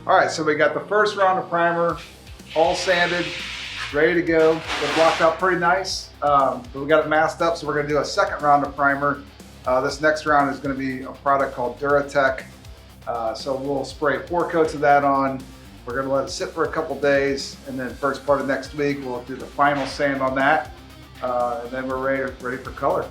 All right, so we got the first round of primer all sanded, ready to go. It blocked out pretty nice, but we got it masked up, so we're gonna do a second round of primer. This next round is gonna be a product called Duratech. So we'll spray 4 coats of that on. We're gonna let it sit for a couple days, and then first part of next week, we'll do the final sand on that, and then we're ready for color.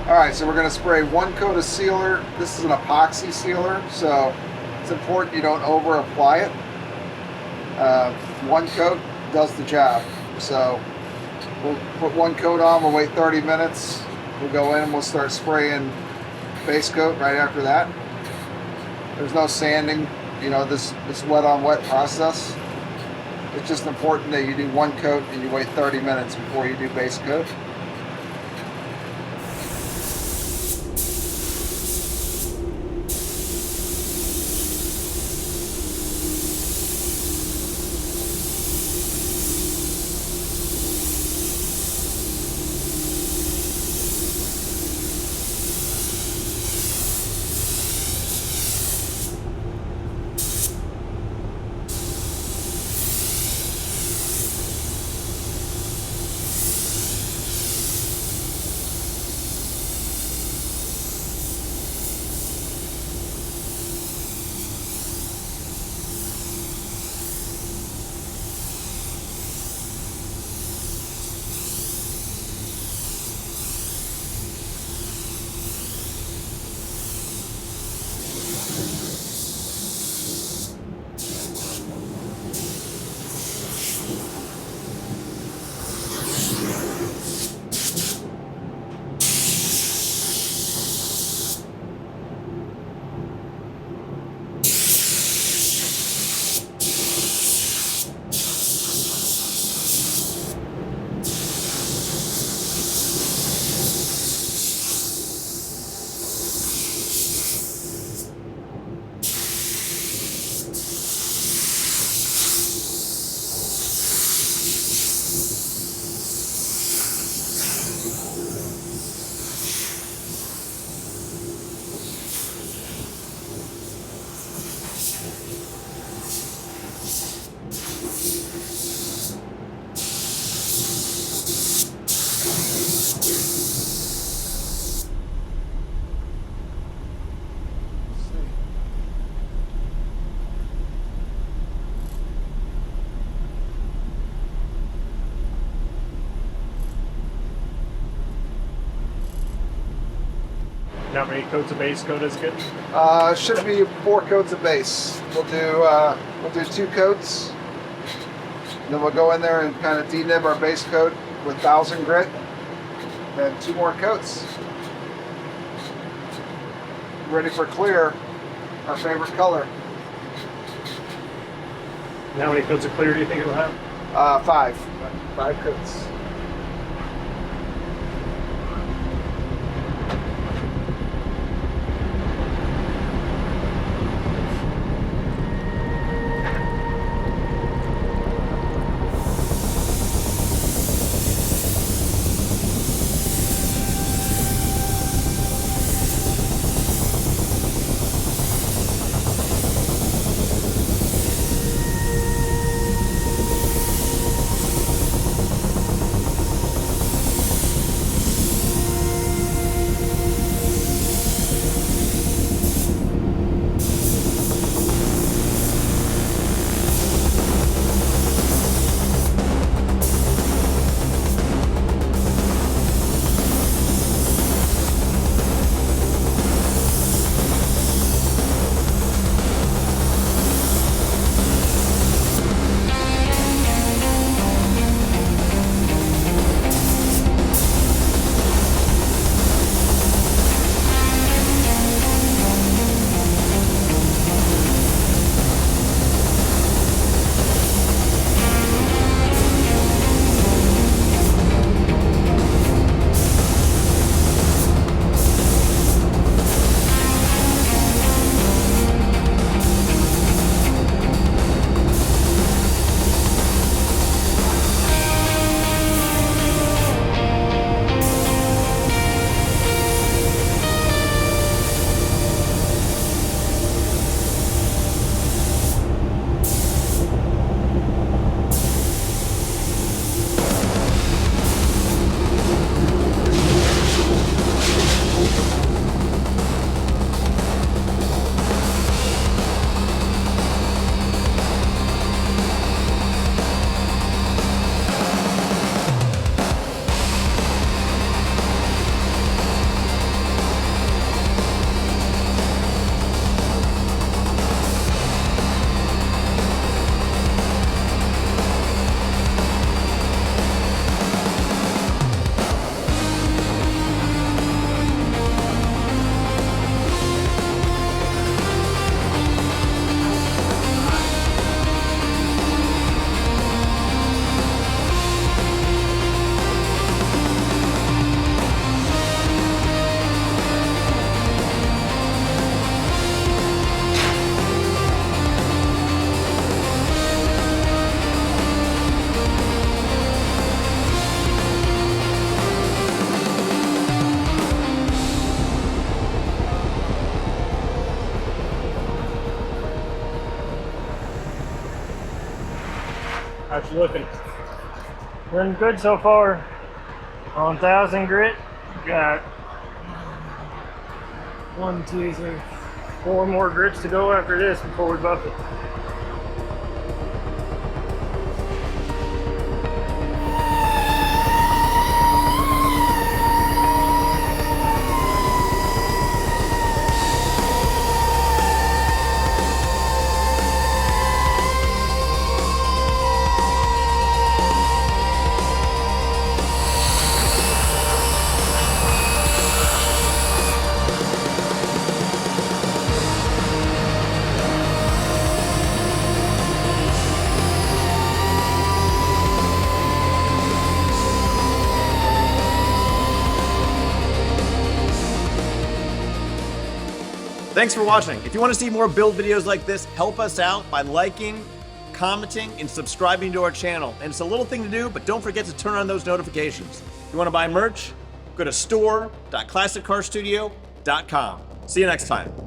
All right, so we're gonna spray 1 coat of sealer. This is an epoxy sealer, so it's important you don't over apply it. 1 coat does the job. So we'll put 1 coat on, we'll wait 30 minutes. We'll go in and we'll start spraying base coat right after that. There's no sanding, you know, this wet on wet process. It's just important that you do 1 coat and you wait 30 minutes before you do base coat. How many coats of base coat is good? Should be 4 coats of base. We'll do 2 coats. Then we'll go in there and kind of denib our base coat with 1000 grit. Then 2 more coats. Ready for clear, our favorite color. And how many coats of clear do you think it'll have? 5 coats. How's you looking? Running good so far. On 1000 grit, got 1, 2, 3, 4 more grits to go after this before we buff it. Thanks for watching. If you want to see more build videos like this, help us out by liking, commenting, and subscribing to our channel. And it's a little thing to do, but don't forget to turn on those notifications. If you want to buy merch, go to store.classiccarstudio.com. See you next time.